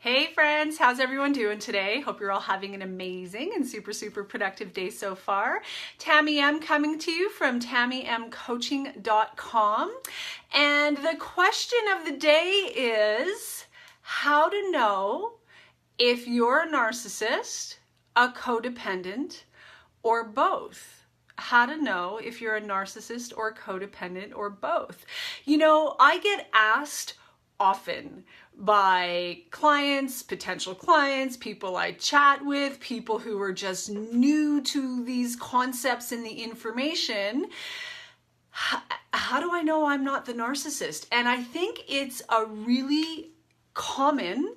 Hey friends, how's everyone doing today? Hope you're all having an amazing and super productive day so far. Tamie M coming to you from TamieMCoaching.com. And the question of the day is how to know if you're a narcissist, a codependent, or both. How to know if you're a narcissist or codependent or both. You know, I get asked often by clients, potential clients, people I chat with, people who are just new to these concepts and the information, how do I know I'm not the narcissist? And I think it's a really common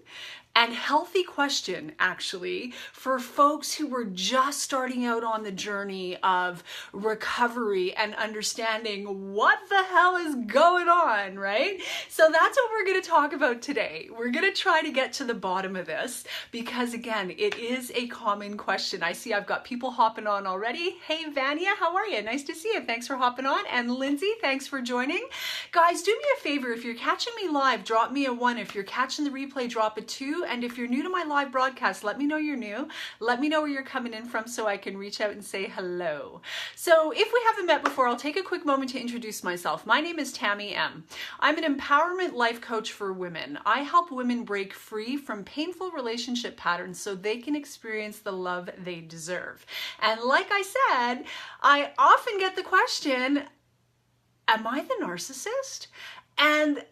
and healthy question, actually, for folks who were just starting out on the journey of recovery and understanding what the hell is going on, right? So that's what we're going to talk about today. We're going to try to get to the bottom of this because, again, it is a common question. I see I've got people hopping on already. Hey, Vanya, how are you? Nice to see you. Thanks for hopping on. And Lindsay, thanks for joining. Guys, do me a favor. If you're catching me live, drop me a 1. If you're catching the replay, drop a 2. And if you're new to my live broadcast, let me know you're new. Let me know where you're coming in from so I can reach out and say hello. So if we haven't met before, I'll take a quick moment to introduce myself. My name is Tamie M. I'm an empowerment life coach for women. I help women break free from painful relationship patterns so they can experience the love they deserve. And like I said, I often get the question, am I the narcissist? And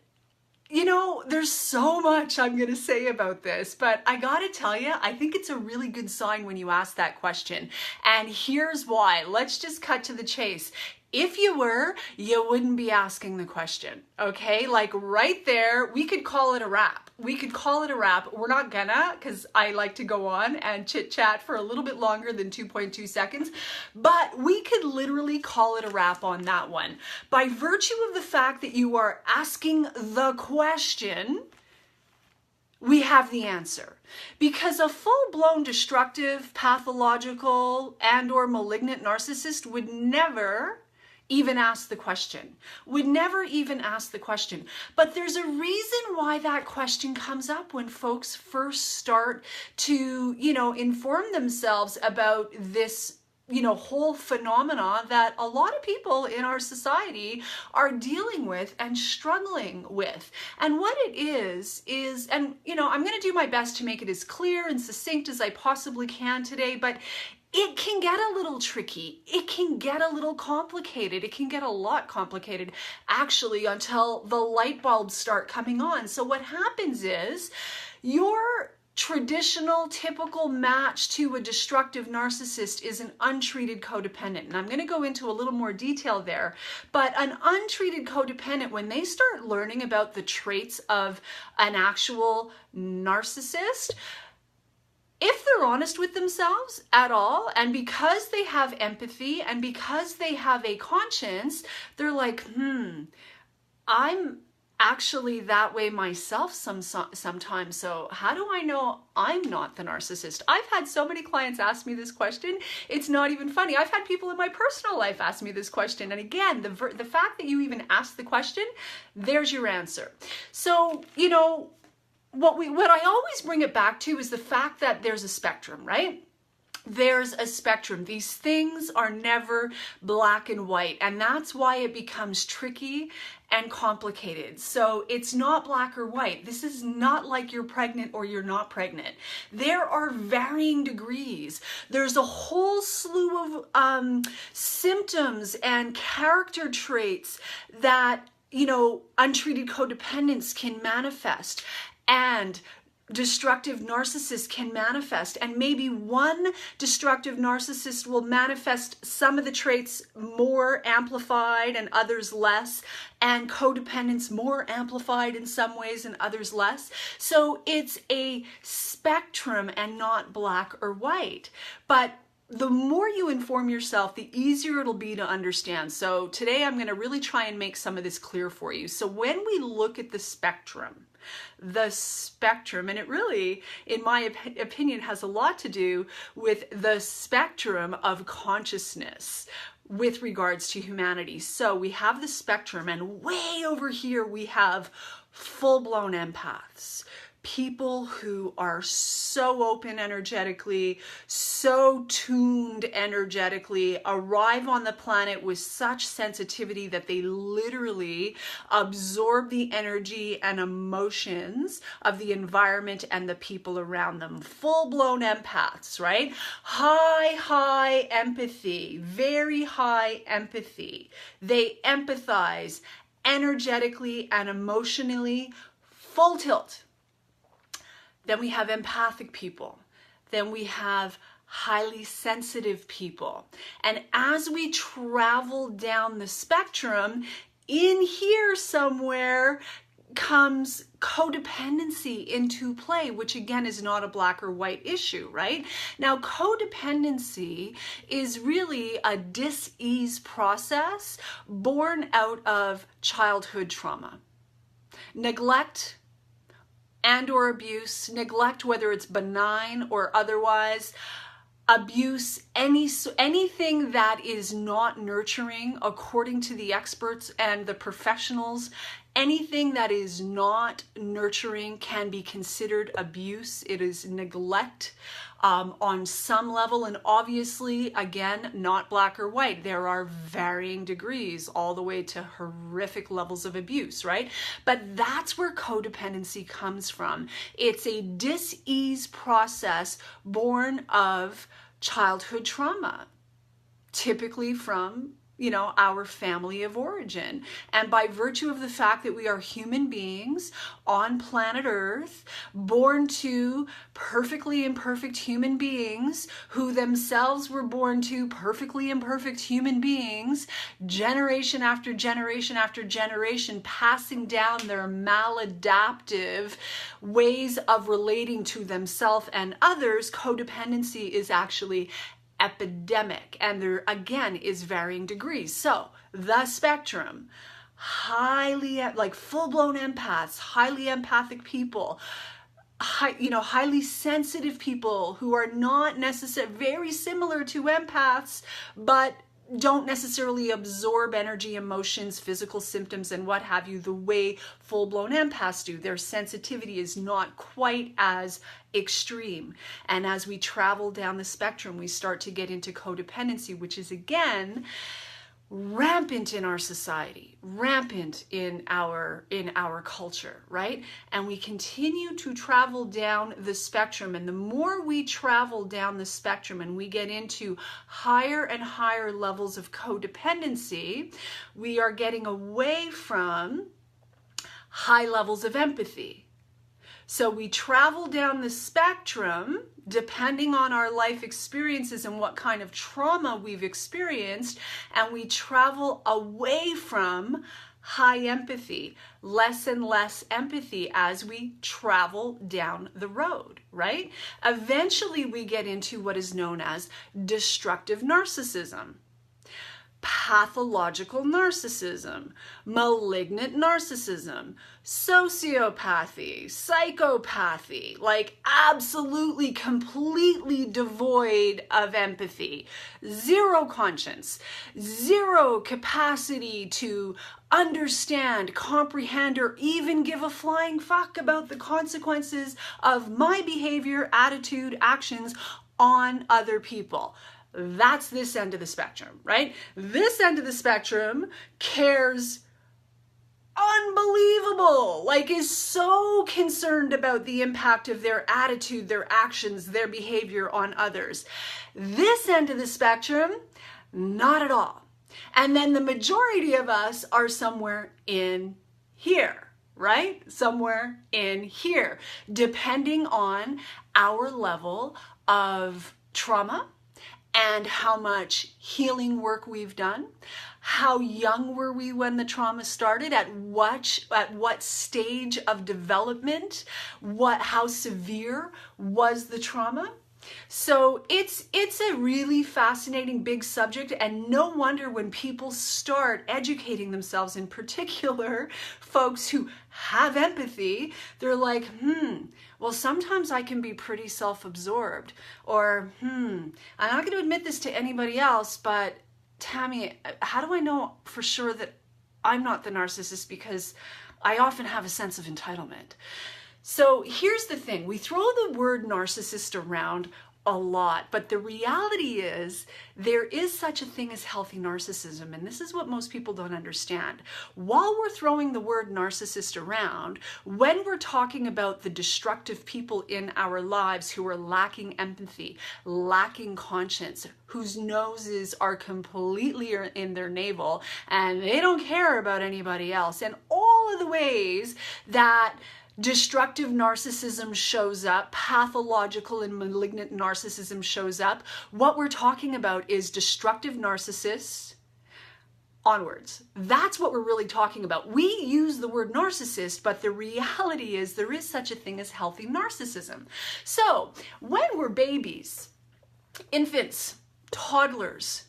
you know, there's so much I'm going to say about this, but I got to tell you, I think it's a really good sign when you ask that question. And here's why. Let's just cut to the chase. If you were, you wouldn't be asking the question, okay? Like right there, we could call it a wrap. We could call it a wrap. We're not gonna, because I like to go on and chit chat for a little bit longer than 2.2 seconds, but we could literally call it a wrap on that one. By virtue of the fact that you are asking the question, we have the answer. Because a full-blown destructive, pathological, and/or malignant narcissist would never even ask the question, would never even ask the question. But there's a reason why that question comes up when folks first start to, inform themselves about this, whole phenomena that a lot of people in our society are dealing with and struggling with. And what it is, and, I'm going to do my best to make it as clear and succinct as I possibly can today, but it can get a little tricky. It can get a little complicated. It can get a lot complicated, actually, until the light bulbs start coming on. So what happens is your traditional, typical match to a destructive narcissist is an untreated codependent. And I'm going to go into a little more detail there. But an untreated codependent, when they start learning about the traits of an actual narcissist, if they're honest with themselves at all, and because they have empathy and because they have a conscience, they're like, I'm actually that way myself sometimes. So how do I know I'm not the narcissist? I've had so many clients ask me this question. It's not even funny. I've had people in my personal life ask me this question. And again, the fact that you even ask the question, there's your answer. So, what I always bring it back to is the fact that there's a spectrum, right? There's a spectrum. These things are never black and white, and that's why it becomes tricky and complicated. So it's not black or white. This is not like you're pregnant or you're not pregnant. There are varying degrees. There's a whole slew of symptoms and character traits that, untreated codependents can manifest. And destructive narcissists can manifest, and maybe one destructive narcissist will manifest some of the traits more amplified and others less, and codependence more amplified in some ways and others less. So it's a spectrum and not black or white. But the more you inform yourself, the easier it'll be to understand. So today I'm going to really try and make some of this clear for you. So when we look at the spectrum, and it really, in my opinion, has a lot to do with the spectrum of consciousness with regards to humanity. So we have the spectrum, and way over here we have full-blown empaths, people who are so open energetically, so tuned energetically, arrive on the planet with such sensitivity that they literally absorb the energy and emotions of the environment and the people around them. Full-blown empaths, right? High empathy, very high empathy. They empathize energetically and emotionally, full tilt. Then we have empathic people. Then we have highly sensitive people. And as we travel down the spectrum, in here somewhere comes codependency into play, which again is not a black or white issue, right? Now, codependency is really a dis-ease process born out of childhood trauma. Neglect and or abuse, neglect whether it's benign or otherwise, abuse, anything that is not nurturing according to the experts and the professionals, anything that is not nurturing can be considered abuse. It is neglect on some level, and obviously, again, not black or white. There are varying degrees all the way to horrific levels of abuse, right? But that's where codependency comes from. It's a dis-ease process born of childhood trauma, typically from our family of origin. And by virtue of the fact that we are human beings on planet Earth, born to perfectly imperfect human beings who themselves were born to perfectly imperfect human beings, generation after generation after generation, passing down their maladaptive ways of relating to themselves and others, codependency is actually epidemic, and there again is varying degrees. So the spectrum, highly like full-blown empaths, highly empathic people, highly sensitive people who are not necessarily very similar to empaths, but don't necessarily absorb energy, emotions, physical symptoms, and what have you the way full-blown empaths do. Their sensitivity is not quite as extreme. And as we travel down the spectrum, we start to get into codependency, which is again rampant in our society, rampant in our culture, right? And we continue to travel down the spectrum, and the more we travel down the spectrum and we get into higher and higher levels of codependency, we are getting away from high levels of empathy. So we travel down the spectrum depending on our life experiences and what kind of trauma we've experienced, and we travel away from high empathy, less and less empathy as we travel down the road, right? Eventually we get into what is known as destructive narcissism, pathological narcissism, malignant narcissism, sociopathy, psychopathy, like absolutely, completely devoid of empathy, zero conscience, zero capacity to understand, comprehend, or even give a flying fuck about the consequences of my behavior, attitude, actions on other people. That's this end of the spectrum, right? This end of the spectrum cares unbelievable, like is so concerned about the impact of their attitude, their actions, their behavior on others. This end of the spectrum, not at all. And then the majority of us are somewhere in here, right? Somewhere in here, depending on our level of trauma and how much healing work we've done. How young were we when the trauma started? At what stage of development? How severe was the trauma? So it's a really fascinating big subject, and no wonder when people start educating themselves, in particular folks who have empathy, they're like, well, sometimes I can be pretty self-absorbed, or I'm not going to admit this to anybody else, but Tamie, how do I know for sure that I'm not the narcissist? Because I often have a sense of entitlement. So here's the thing, we throw the word narcissist around a lot, but the reality is there is such a thing as healthy narcissism, and this is what most people don't understand. While we're throwing the word narcissist around, when we're talking about the destructive people in our lives who are lacking empathy, lacking conscience, whose noses are completely in their navel, and they don't care about anybody else, and all of the ways that destructive narcissism shows up, pathological and malignant narcissism shows up, what we're talking about is destructive narcissists onwards. That's what we're really talking about. We use the word narcissist, but the reality is there is such a thing as healthy narcissism. So when we're babies, infants, toddlers,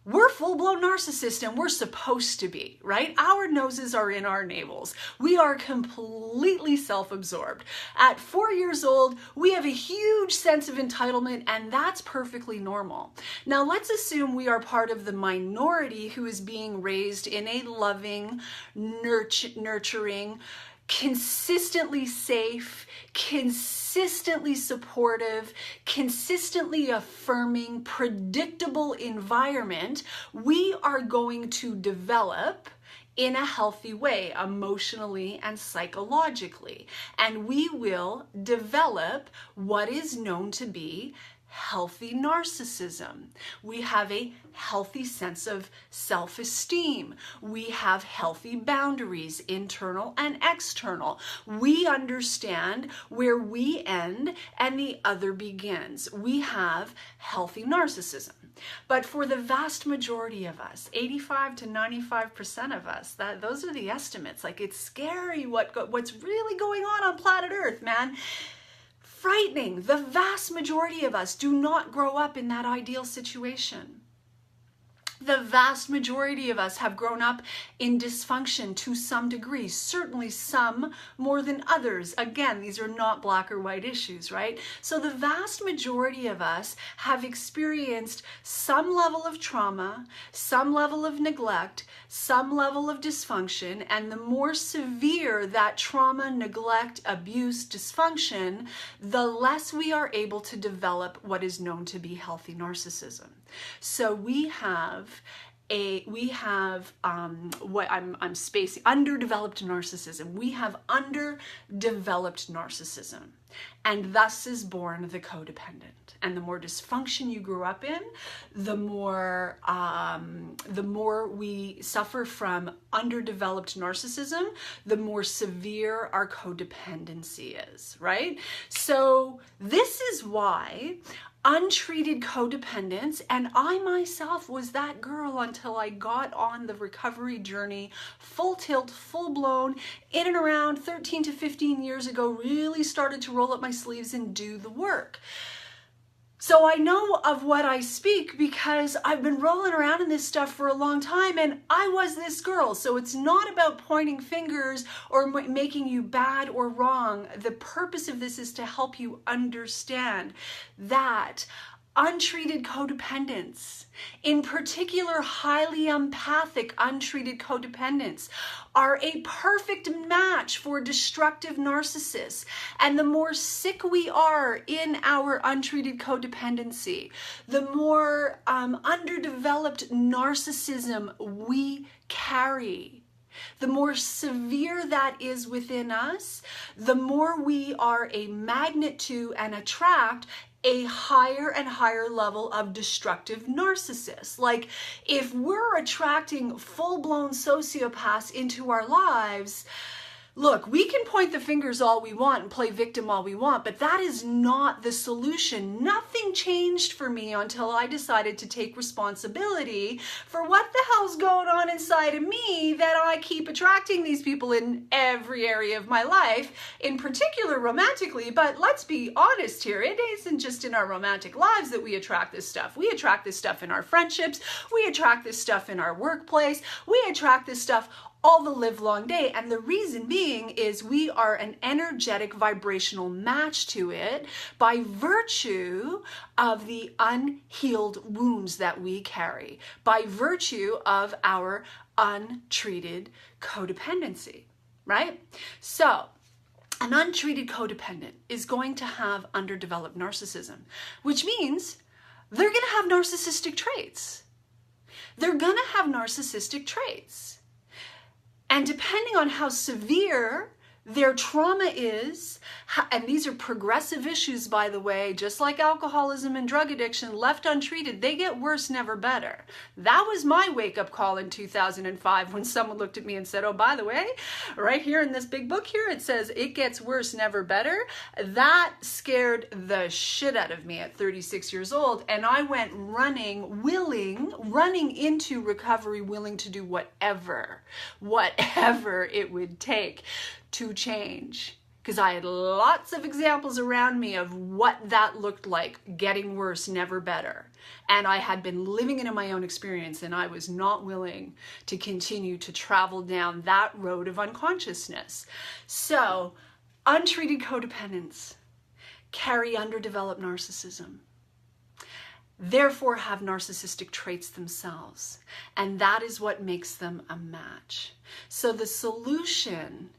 we're full-blown narcissists, and we're supposed to be, right? Our noses are in our navels. We are completely self-absorbed. At 4 years old, we have a huge sense of entitlement, and that's perfectly normal. Now, let's assume we are part of the minority who is being raised in a loving, nurturing, consistently safe, consistently supportive, consistently affirming, predictable environment. We are going to develop in a healthy way, emotionally and psychologically. And we will develop what is known to be healthy narcissism. We have a healthy sense of self-esteem. We have healthy boundaries, internal and external. We understand where we end and the other begins. We have healthy narcissism. But for the vast majority of us, 85 to 95% of us, those are the estimates. Like, it's scary what's really going on planet Earth, man. Frightening. The vast majority of us do not grow up in that ideal situation. The vast majority of us have grown up in dysfunction to some degree, certainly some more than others. Again, these are not black or white issues, right? So the vast majority of us have experienced some level of trauma, some level of neglect, some level of dysfunction, and the more severe that trauma, neglect, abuse, dysfunction, the less we are able to develop what is known to be healthy narcissism. So we have what I'm spacing, underdeveloped narcissism. We have underdeveloped narcissism, and thus is born the codependent. And the more dysfunction you grew up in, the more we suffer from underdeveloped narcissism, the more severe our codependency is, right? So this is why untreated codependence, and I myself was that girl until I got on the recovery journey, full tilt, full blown, in and around 13 to 15 years ago, really started to roll up my sleeves and do the work. So I know of what I speak because I've been rolling around in this stuff for a long time, and I was this girl. So it's not about pointing fingers or making you bad or wrong. The purpose of this is to help you understand that untreated codependence, in particular highly empathic untreated codependents, are a perfect match for destructive narcissists. And the more sick we are in our untreated codependency, the more underdeveloped narcissism we carry, the more severe that is within us, the more we are a magnet to and attract a higher and higher level of destructive narcissists. Like, if we're attracting full-blown sociopaths into our lives, look, we can point the fingers all we want and play victim all we want, but that is not the solution. Nothing changed for me until I decided to take responsibility for what the hell's going on inside of me that I keep attracting these people in every area of my life, in particular romantically. But let's be honest here, it isn't just in our romantic lives that we attract this stuff. We attract this stuff in our friendships. We attract this stuff in our workplace. We attract this stuff all the livelong day. And the reason being is we are an energetic vibrational match to it by virtue of the unhealed wounds that we carry, by virtue of our untreated codependency, right? So An untreated codependent is going to have underdeveloped narcissism, which means they're going to have narcissistic traits. They're going to have narcissistic traits. And depending on how severe their trauma is, and these are progressive issues, by the way, just like alcoholism and drug addiction, left untreated, they get worse, never better. That was my wake-up call in 2005 when someone looked at me and said, oh, by the way, right here in this big book here, it says it gets worse, never better. That scared the shit out of me at 36 years old, and I went running into recovery, willing to do whatever it would take to change, because I had lots of examples around me of what that looked like, getting worse, never better. And I had been living it in my own experience, and I was not willing to continue to travel down that road of unconsciousness. So, untreated codependents carry underdeveloped narcissism, therefore have narcissistic traits themselves, and that is what makes them a match. So the solution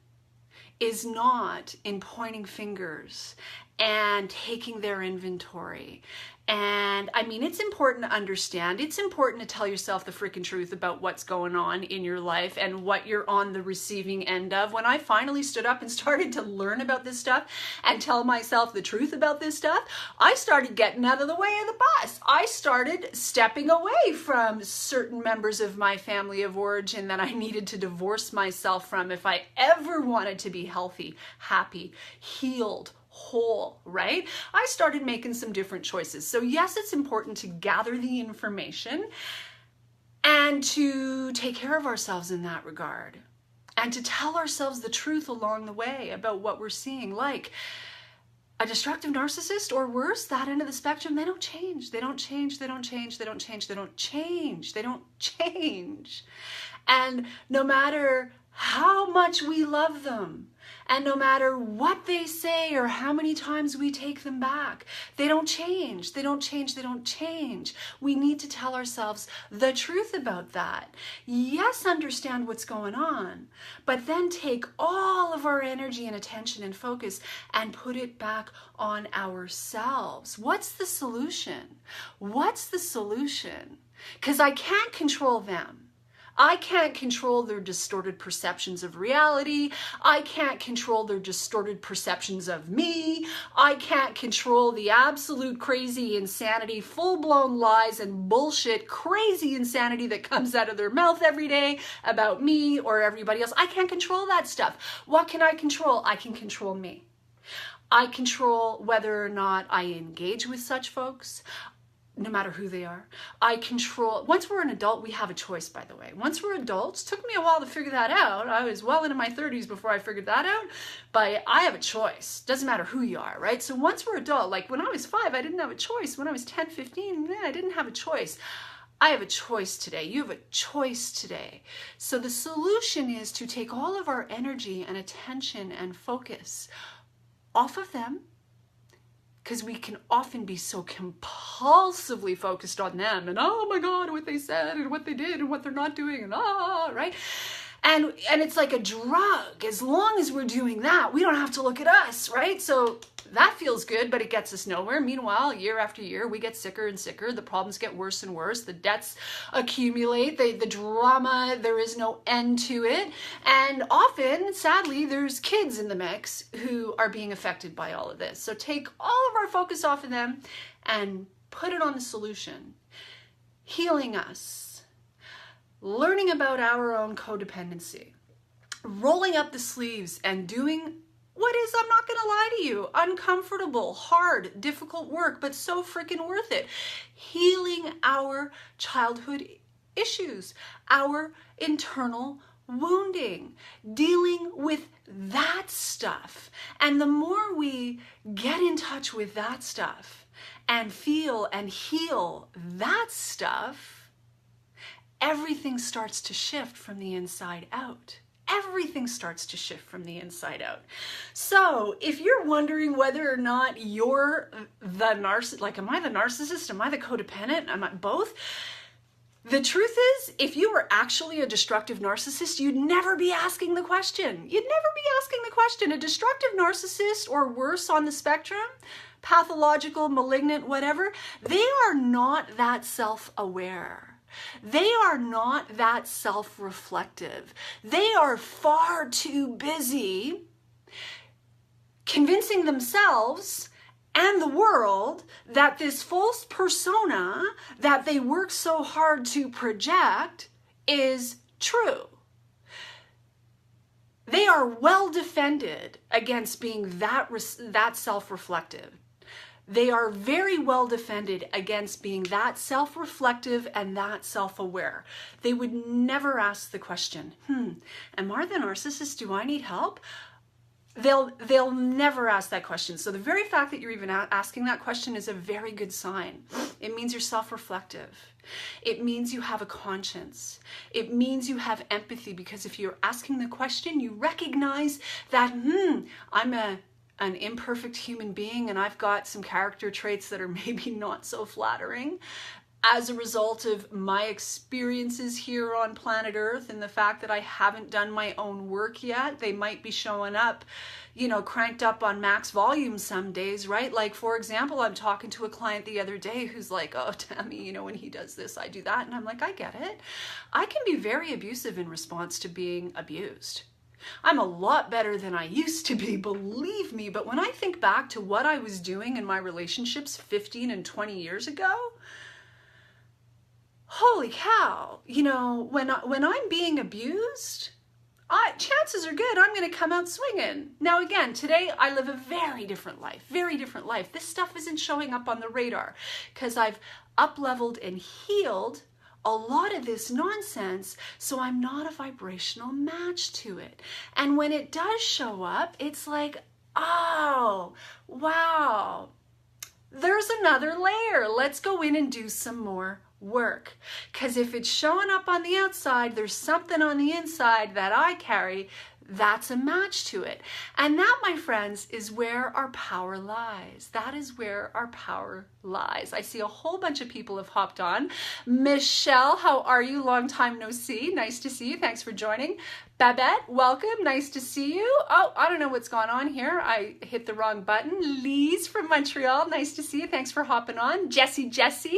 is not in pointing fingers and taking their inventory. And I mean, it's important to understand. It's important to tell yourself the freaking truth about what's going on in your life and what you're on the receiving end of. When I finally stood up and started to learn about this stuff and tell myself the truth about this stuff, I started getting out of the way of the bus. I started stepping away from certain members of my family of origin that I needed to divorce myself from if I ever wanted to be healthy, happy, healed, whole, right? I started making some different choices. So yes, it's important to gather the information and to take care of ourselves in that regard, and to tell ourselves the truth along the way about what we're seeing. Like a destructive narcissist, or worse, that end of the spectrum, they don't change. They don't change. They don't change. They don't change. They don't change. They don't change. And no matter how much we love them, and no matter what they say or how many times we take them back, they don't change. They don't change. They don't change. We need to tell ourselves the truth about that. Yes, understand what's going on, but then take all of our energy and attention and focus and put it back on ourselves. What's the solution? What's the solution? Because I can't control them. I can't control their distorted perceptions of reality. I can't control their distorted perceptions of me. I can't control the absolute crazy insanity, full-blown lies and bullshit, crazy insanity that comes out of their mouth every day about me or everybody else. I can't control that stuff. What can I control? I can control me. I control whether or not I engage with such folks, no matter who they are. I control, once we're an adult, we have a choice, by the way. Once we're adults, took me a while to figure that out. I was well into my 30s before I figured that out, but I have a choice. Doesn't matter who you are, right? So once we're adult, like when I was 5, I didn't have a choice. When I was 10, 15, I didn't have a choice. I have a choice today. You have a choice today. So the solution is to take all of our energy and attention and focus off of them, because we can often be so compulsively focused on them and, oh my God, what they said and what they did and what they're not doing and right? And it's like a drug. As long as we're doing that, we don't have to look at us, right? So that feels good, but it gets us nowhere. Meanwhile, year after year, we get sicker and sicker. The problems get worse and worse. The debts accumulate. The drama, there is no end to it. And often, sadly, there's kids in the mix who are being affected by all of this. So take all of our focus off of them and put it on the solution. Healing us, learning about our own codependency, rolling up the sleeves and doing what is, I'm not going to lie to you, uncomfortable, hard, difficult work, but so freaking worth it. Healing our childhood issues, our internal wounding, dealing with that stuff. And the more we get in touch with that stuff and feel and heal that stuff, everything starts to shift from the inside out. Everything starts to shift from the inside out. So if you're wondering whether or not you're the narcissist, like, am I the narcissist? Am I the codependent? Am I both? The truth is, if you were actually a destructive narcissist, you'd never be asking the question. You'd never be asking the question. A destructive narcissist, or worse on the spectrum, pathological, malignant, whatever, they are not that self-aware. They are not that self-reflective. They are far too busy convincing themselves and the world that this false persona that they work so hard to project is true. They are well defended against being that self-reflective. They are very well defended against being that self-reflective and that self-aware. They would never ask the question, am I the narcissist? Do I need help? They'll never ask that question. So the very fact that you're even asking that question is a very good sign. It means you're self-reflective. It means you have a conscience. It means you have empathy, because if you're asking the question, you recognize that, I'm an imperfect human being and I've got some character traits that are maybe not so flattering as a result of my experiences here on planet Earth and the fact that I haven't done my own work yet. They might be showing up, cranked up on max volume some days, right? Like, for example, I'm talking to a client the other day who's like, oh, Tamie, when he does this, I do that. And I'm like, I get it. I can be very abusive in response to being abused. I'm a lot better than I used to be, believe me. But when I think back to what I was doing in my relationships 15 and 20 years ago, holy cow, when I'm being abused, chances are good I'm going to come out swinging. Now, again, today I live a very different life. This stuff isn't showing up on the radar because I've up-leveled and healed a lot of this nonsense, so I'm not a vibrational match to it. And when it does show up, it's like, oh, wow, there's another layer. Let's go in and do some more work. Because if it's showing up on the outside, there's something on the inside that I carry that's a match to it. And that, my friends, is where our power lies. That is where our power lies. I see a whole bunch of people have hopped on. Michelle, how are you? Long time no see. Nice to see you. Thanks for joining. Babette, welcome. Nice to see you. Oh, I don't know what's going on here. I hit the wrong button. Lise from Montreal. Nice to see you. Thanks for hopping on. Jesse,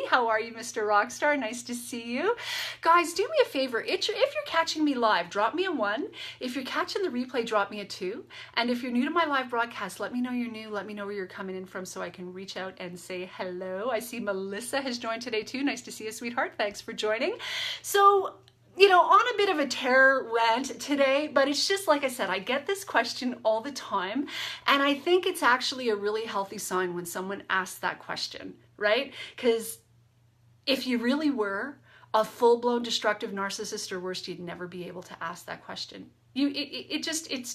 how are you, Mr. Rockstar? Nice to see you. Guys, do me a favor. If you're catching me live, drop me a 1. If you're catching the replay, drop me a 2. And if you're new to my live broadcast, let me know you're new. Let me know where you're coming in from so I can reach out and say hello. I see Melissa has joined today too. Nice to see you, sweetheart. Thanks for joining. So, on a bit of a terror rant today, but it's just like I said, I get this question all the time, and I think it's actually a really healthy sign when someone asks that question, right? Because if you really were a full-blown destructive narcissist or worse, you'd never be able to ask that question. It's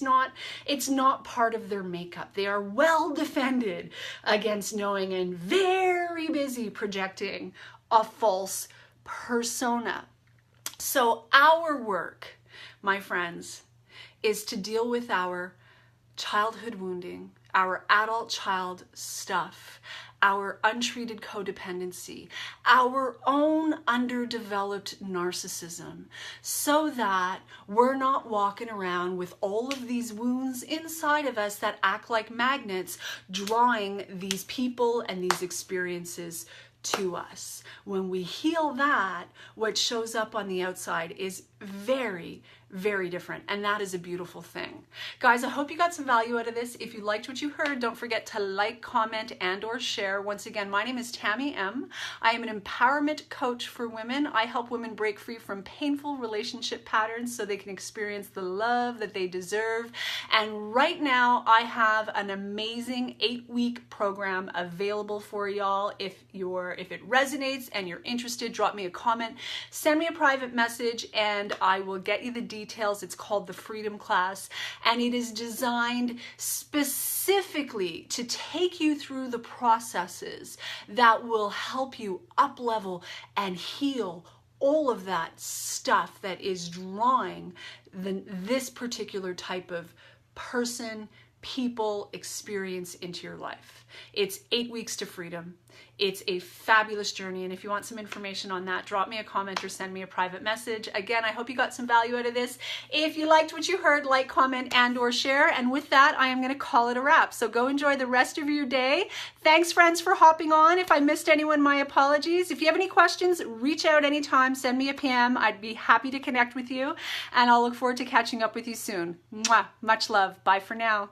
not part of their makeup. They are well defended against knowing and very busy projecting a false persona. So our work, my friends, is to deal with our childhood wounding, our adult child stuff, our untreated codependency, our own underdeveloped narcissism, so that we're not walking around with all of these wounds inside of us that act like magnets, drawing these people and these experiences to us. When we heal that, what shows up on the outside is very, very different, and that is a beautiful thing. Guys, I hope you got some value out of this. If you liked what you heard, don't forget to like, comment, and or share. Once again, my name is Tamie M. I am an empowerment coach for women. I help women break free from painful relationship patterns so they can experience the love that they deserve. And right now, I have an amazing 8-week program available for y'all. If it resonates and you're interested, drop me a comment, send me a private message, and I will get you the details. It's called the Freedom Class, and it is designed specifically to take you through the processes that will help you up-level and heal all of that stuff that is drawing this particular type of person, people experience into your life. It's 8 weeks to freedom. It's a fabulous journey, and if you want some information on that, drop me a comment or send me a private message. Again, I hope you got some value out of this. If you liked what you heard, like, comment, and or share. And with that, I am going to call it a wrap. So go enjoy the rest of your day. Thanks, friends, for hopping on. If I missed anyone, my apologies. If you have any questions, reach out anytime. Send me a PM. I'd be happy to connect with you, and I'll look forward to catching up with you soon. Mwah. Much love. Bye for now.